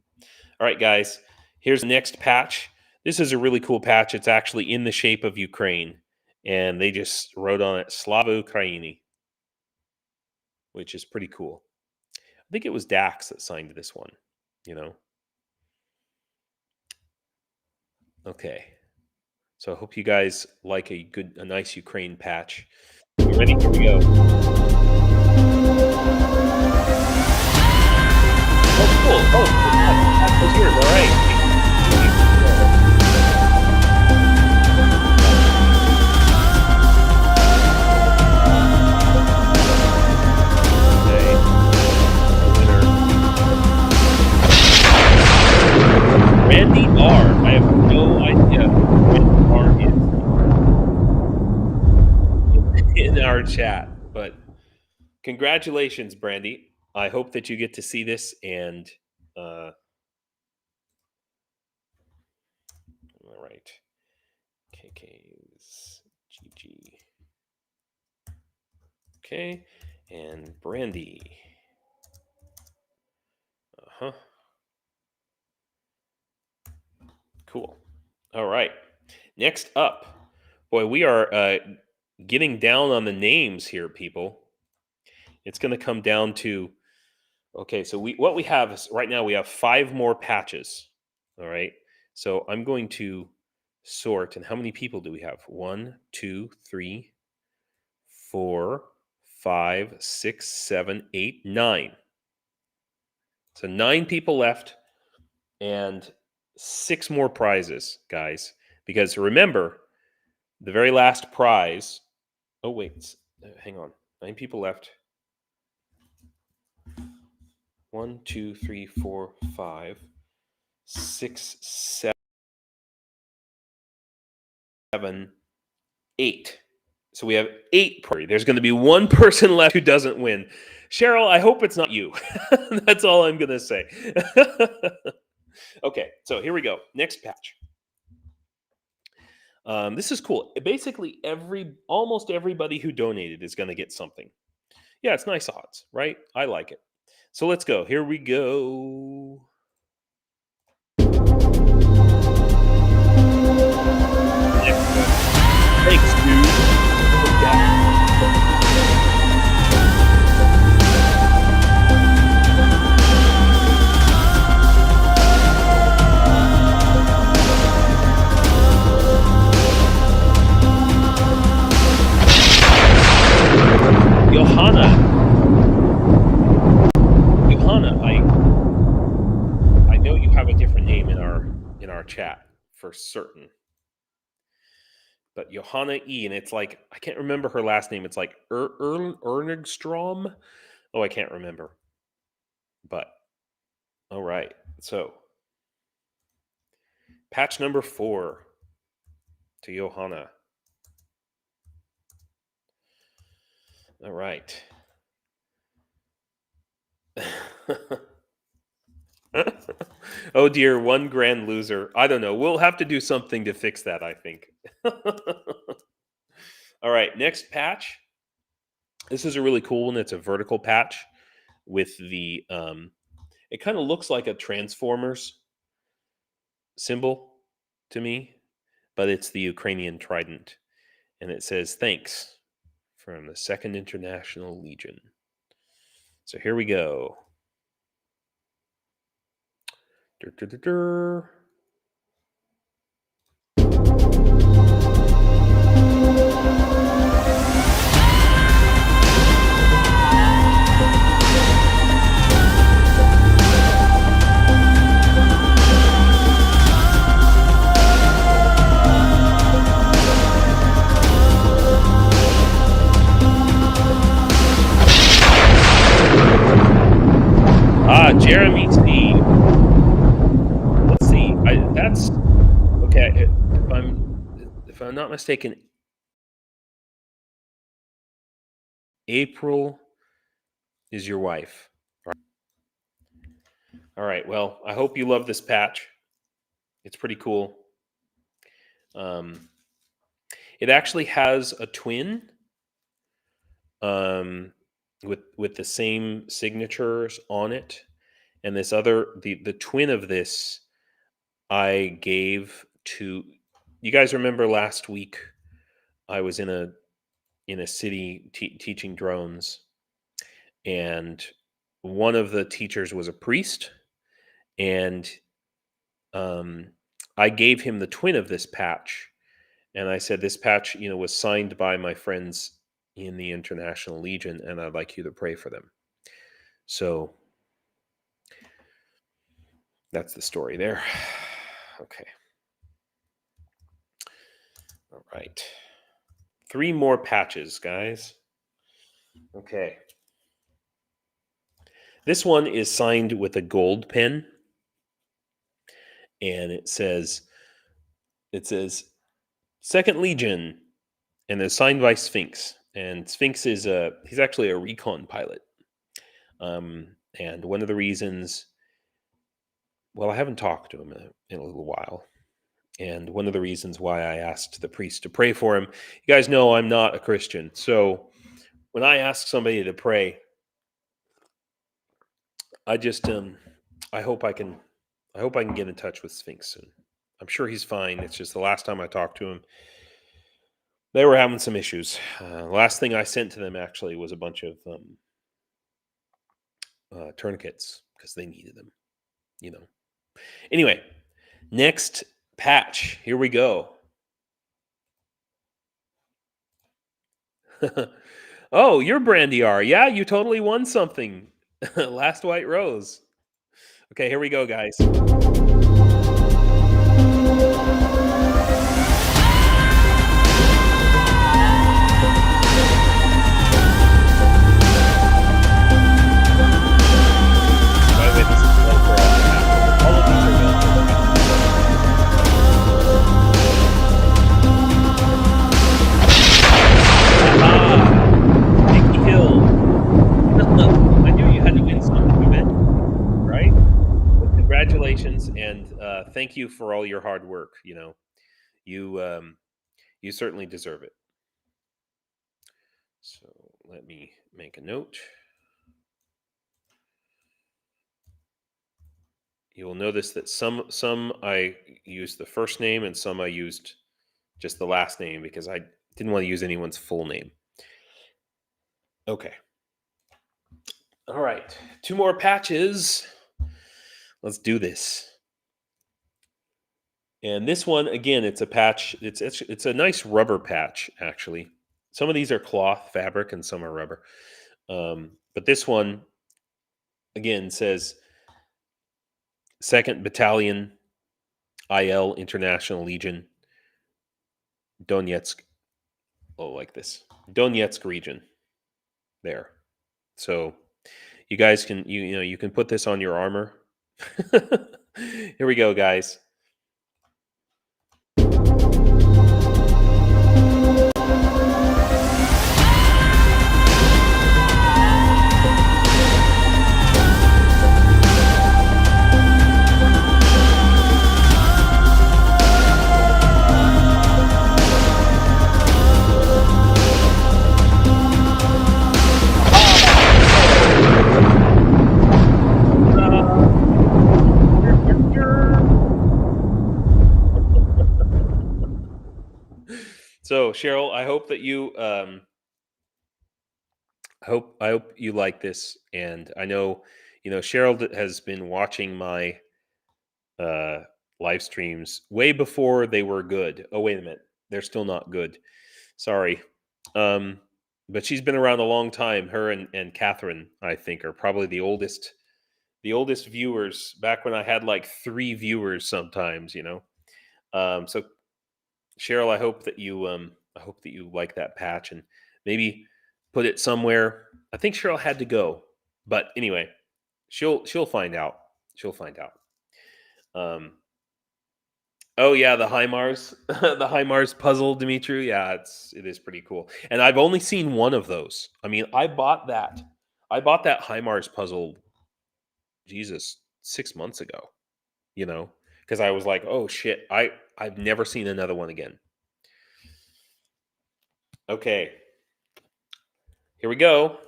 All right, guys, here's the next patch. This is a really cool patch. It's actually in the shape of Ukraine, and they just wrote on it Slava Ukraini, which is pretty cool. I think it was Dax that signed this one, you know. Okay. So I hope you guys like a nice Ukraine patch. You ready? Here we go. Oh, cool. Oh, that was yours. All right. Randy R. I have no idea what R is in our chat, but congratulations, Brandy. I hope that you get to see this and all right. KK's GG. Okay, and Brandy. Cool. All right. Next up, boy, we are getting down on the names here, people. It's going to come down to, okay, so what we have is right now we have 5 more patches. All right. So I'm going to sort, and how many people do we have? 1, 2, 3, 4, 5, 6, 7, 8, 9. So 9 people left and 6 more prizes, guys. Because remember, the very last prize. Oh, wait. Hang on. 9 people left. 1, 2, 3, 4, 5, 6, 7, 8. So we have 8. There's going to be 1 person left who doesn't win. Cheryl, I hope it's not you. That's all I'm going to say. Okay, so here we go. Next patch. This is cool. Basically, almost everybody who donated is going to get something. Yeah, it's nice odds, right? I like it. So let's go. Here we go. Thanks, dude. Johanna, I know you have a different name in our chat for certain. But Johanna E, and it's like, I can't remember her last name. It's like Ernigstrom. Oh, I can't remember. But all right. So patch number 4 to Johanna. All right. Oh dear, 1 grand loser. I don't know. We'll have to do something to fix that, I think. All right, next patch. This is a really cool one. It's a vertical patch with the it kind of looks like a Transformers symbol to me, but it's the Ukrainian trident. And it says, "Thanks from the 2nd International Legion." So here we go. Dur, dur, dur, dur. Jeremy C. Let's see. That's okay. If I'm not mistaken, April is your wife. All right. Well, I hope you love this patch. It's pretty cool. It actually has a twin with the same signatures on it, and this other the twin of this I gave to you guys. Remember last week I was in a city teaching drones, and one of the teachers was a priest, and I gave him the twin of this patch, and I said this patch, was signed by my friends in the International Legion, and I'd like you to pray for them. So that's the story there. Okay. All right. 3 more patches, guys. Okay. This one is signed with a gold pen, and it says 2nd Legion, and it's signed by Sphinx. And Sphinx is he's actually a recon pilot. And one of the reasons, well, I haven't talked to him in a little while. And one of the reasons why I asked the priest to pray for him, you guys know I'm not a Christian. So when I ask somebody to pray, I just I hope I can get in touch with Sphinx soon. I'm sure he's fine. It's just the last time I talked to him, they were having some issues. Last thing I sent to them actually was a bunch of tourniquets because they needed them. Anyway, next patch. Here we go. Oh, you're Brandy R. Yeah, you totally won something. Last White Rose. Okay, here we go, guys. By the way, this is available for all of these are available for Nikki Hill. I knew you had to win something eventually, right? Well, congratulations, and thank you for all your hard work. You certainly deserve it. So let me make a note. You will notice that some I used the first name and some I used just the last name because I didn't want to use anyone's full name. Okay. All right. 2 more patches. Let's do this. And this one again, it's a patch. It's a nice rubber patch actually. Some of these are cloth fabric and some are rubber. But this one again says 2nd Battalion IL International Legion Donetsk. Oh, like this. Donetsk region. There. So you guys can you can put this on your armor. Here we go, guys. So Cheryl, I hope that you I hope you like this, and I know Cheryl has been watching my live streams way before they were good. Oh wait a minute, they're still not good. Sorry, but she's been around a long time. Her and Catherine, I think, are probably the oldest viewers. Back when I had like 3 viewers, sometimes. So Cheryl, I hope that you like that patch and maybe put it somewhere. I think Cheryl had to go, but anyway, she'll find out. She'll find out. Oh yeah, the HIMARS, the HIMARS puzzle, Dimitri. Yeah, it is pretty cool. And I've only seen one of those. I mean, I bought that HIMARS puzzle, Jesus, 6 months ago. Because I was like, oh shit, I've never seen another one again. Okay, here we go.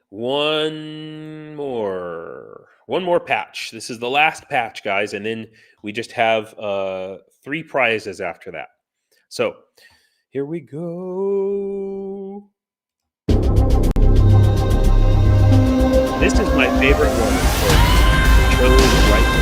One more patch. This is the last patch, guys, and then we just have 3 prizes after that. So here we go. This is my favorite one. Chose right.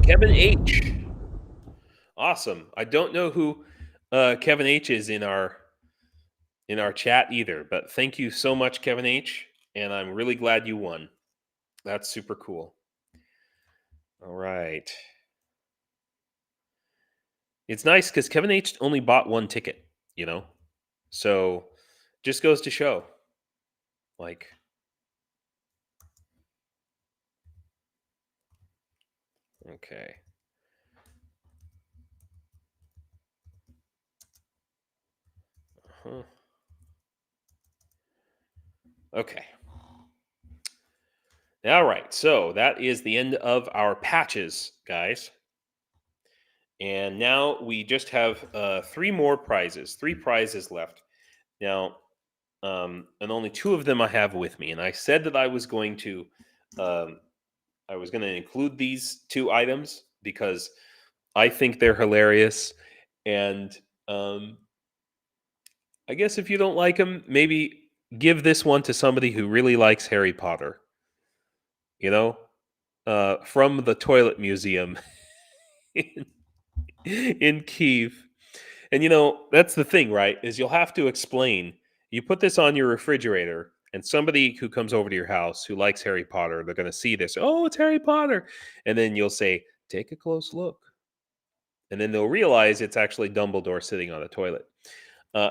Kevin H. Awesome. I don't know who Kevin H is in our chat either, but thank you so much, Kevin H. And I'm really glad you won. That's super cool. All right. It's nice because Kevin H only bought 1 ticket, so just goes to show. Like, okay. Uh-huh. Okay. All right. So that is the end of our patches, guys. And now we just have 3 more prizes. 3 prizes left. Now, and only 2 of them I have with me. And I said that I was going to I was going to include these two items because I think they're hilarious. And I guess if you don't like them, maybe give this one to somebody who really likes Harry Potter. You know, from the Toilet Museum in, in Kiev. And that's the thing, right? Is you'll have to explain. You put this on your refrigerator, and somebody who comes over to your house who likes Harry Potter, they're going to see this. Oh, it's Harry Potter, and then you'll say, "Take a close look," and then they'll realize it's actually Dumbledore sitting on a toilet. Uh,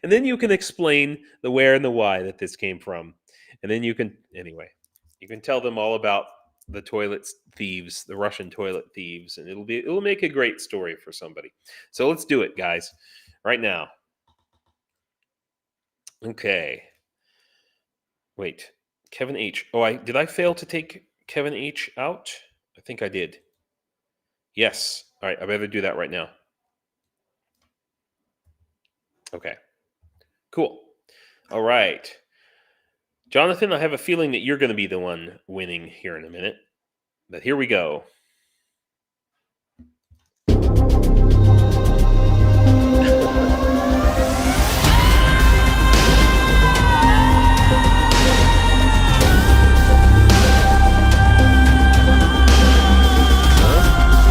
and then you can explain the where and the why that this came from, and then you can tell them all about the toilet thieves, the Russian toilet thieves, and it'll make a great story for somebody. So let's do it, guys, right now. Okay. Wait, Kevin H. Oh, did I fail to take Kevin H out? I think I did. Yes. All right, I better do that right now. Okay. Cool. All right. Jonathan, I have a feeling that you're going to be the one winning here in a minute. But here we go.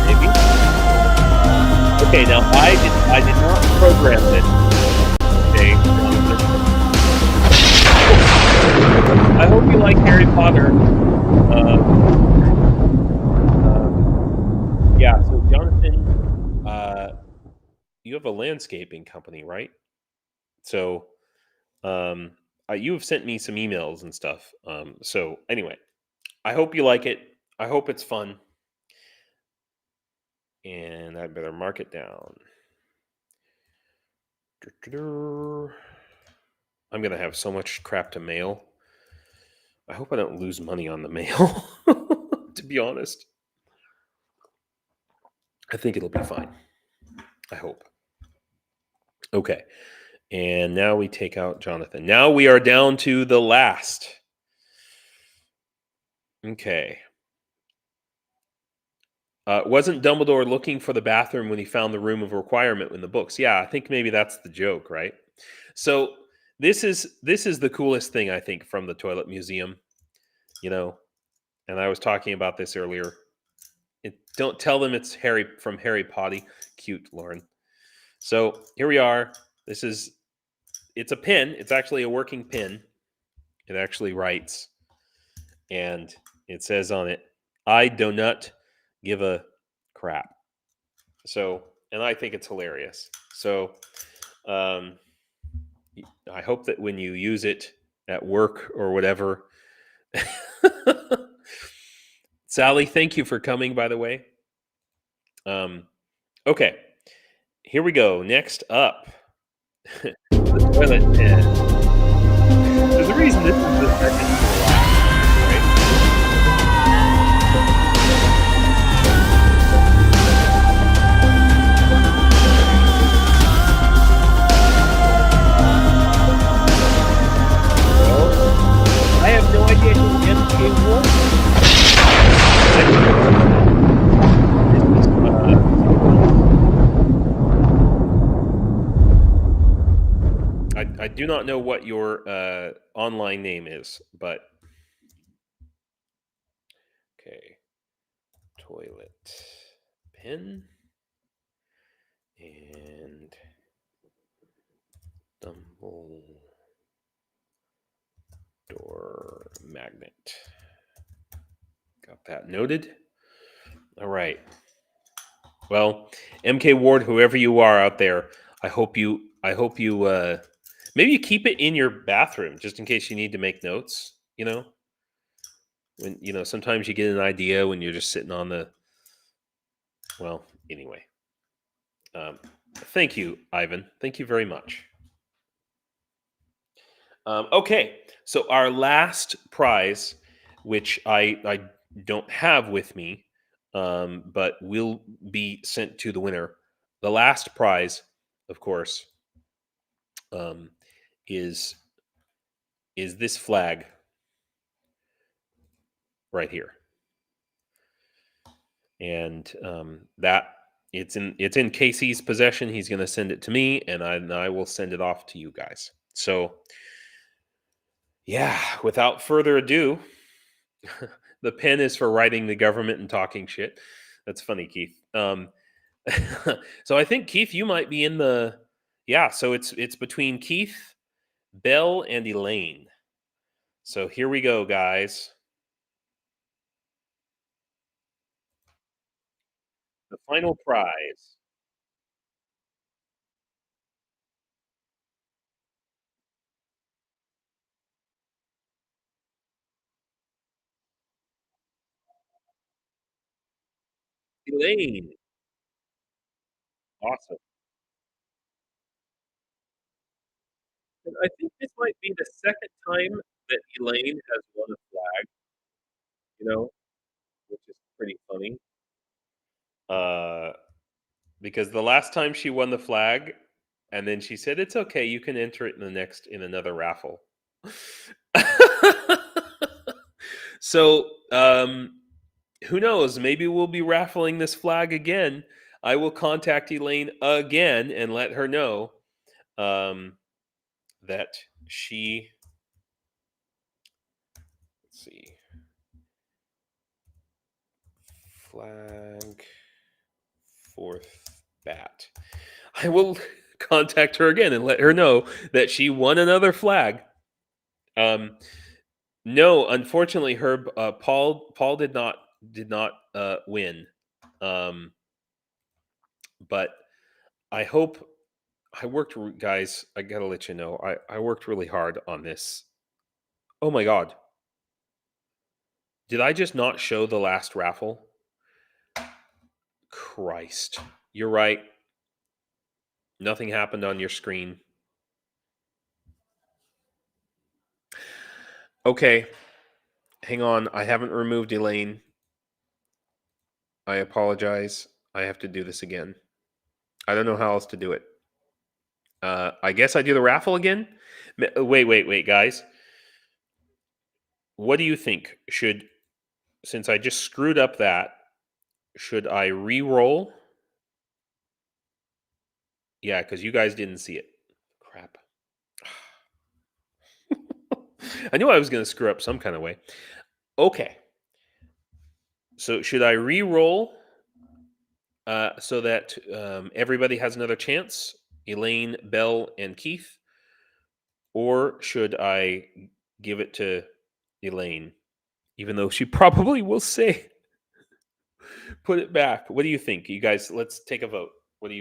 Maybe. Okay, now I did not program this. Okay. I hope you like Harry Potter. Yeah, so Jonathan, you have a landscaping company, right? So you have sent me some emails and stuff. So anyway, I hope you like it. I hope it's fun. And I better mark it down. I'm going to have so much crap to mail. I hope I don't lose money on the mail, to be honest. I think it'll be fine. I hope. Okay. And now we take out Jonathan. Now we are down to the last. Okay. Wasn't Dumbledore looking for the bathroom when he found the room of requirement in the books? Yeah, I think maybe that's the joke, right? So this is the coolest thing I think from the Toilet Museum, And I was talking about this earlier. Don't tell them it's Harry from Harry Potter. Cute, Lauren. So here we are. It's a pin. It's actually a working pin. It actually writes, and it says on it, "I do not give a crap." So, and I think it's hilarious. So, I hope that when you use it at work or whatever. Sally, thank you for coming, by the way. Okay, here we go. Next up, the toilet pin. There's a reason this is the second to the last, right? I have no idea who MK was. I do not know what your online name is, but okay. Toilet pin and Dumbledore magnet. Got that noted. All right. Well, MK Ward, whoever you are out there, I hope you maybe you keep it in your bathroom just in case you need to make notes, When sometimes you get an idea when you're just sitting on the anyway. Thank you, Ivan. Thank you very much. Okay, so our last prize, which I don't have with me, but will be sent to the winner. The last prize, of course, is this flag. right here, and that it's in Casey's possession. He's going to send it to me, and I will send it off to you guys. So yeah, without further ado, the pen is for writing the government and talking shit. That's funny, Keith. So I think Keith, you might be in the yeah. So it's between Keith, Bell, and Elaine. So here we go, guys. The final prize. Elaine. Awesome. And I think this might be the second time that Elaine has won a flag, you know, which is pretty funny. Uh, because the last time she won the flag, and then she said, "It's okay, you can enter it in another raffle." So, who knows? Maybe we'll be raffling this flag again. I will contact Elaine again and let her know um, that she. Let's see, flag fourth bat. I will contact her again and let her know that she won another flag. Um, no, unfortunately, Herb, Paul did not win. Um, but I hope guys. I gotta let you know, I worked really hard on this. Oh my god, did I just not show the last raffle? Christ, you're right. Nothing happened on your screen. Okay, hang on. I haven't removed Elaine. I apologize. I have to do this again. I don't know how else to do it. I guess I do the raffle again. Wait, guys. What do you think? Since I just screwed up that, should I re-roll? Yeah, because you guys didn't see it. Crap. I knew I was going to screw up some kind of way. Okay. So should I re-roll so that everybody has another chance? Elaine, Bell, and Keith, or should I give it to Elaine, even though she probably will say put it back? What do you think, you guys? Let's take a vote. What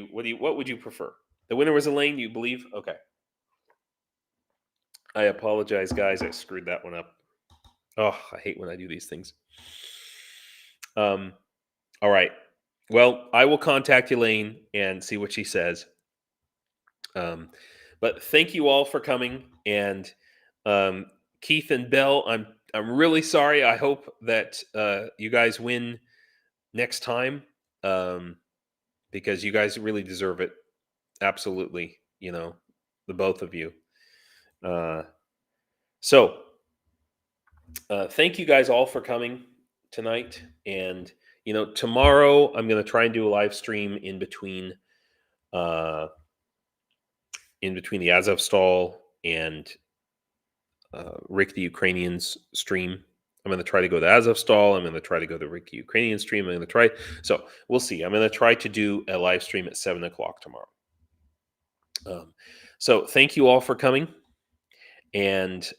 would you prefer? The winner was Elaine, you believe? Okay. I apologize, guys. I screwed that one up. Oh, I hate when I do these things. Um, all right. Well, I will contact Elaine and see what she says. But thank you all for coming, and um, Keith and Bell. I'm really sorry. I hope that you guys win next time, um, because you guys really deserve it. Absolutely, the both of you. Uh, so, thank you guys all for coming tonight. And tomorrow I'm going to try and do a live stream uh, in between the Azovstal and Rick the Ukrainian's stream. I'm going to try to go to Azovstal. I'm going to try to go to Rick the Ukrainian stream. I'm going to try. So we'll see. I'm going to try to do a live stream at 7 o'clock tomorrow. So thank you all for coming. And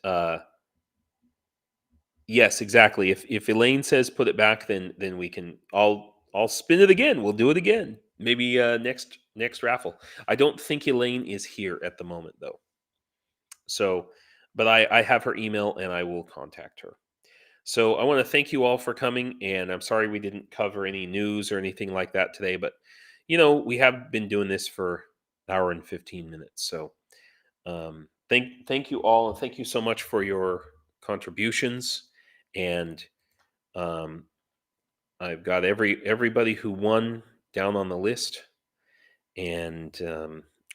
yes, exactly. If Elaine says put it back, then we can. I'll spin it again. We'll do it again. Maybe next raffle. I don't think Elaine is here at the moment though. So, but I have her email and I will contact her. So I want to thank you all for coming, and I'm sorry we didn't cover any news or anything like that today, but we have been doing this for an hour and 15 minutes. So thank you all, and thank you so much for your contributions. And um, I've got everybody who won down on the list, and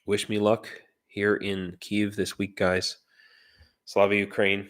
wish me luck here in Kiev this week, guys. Slava Ukraine.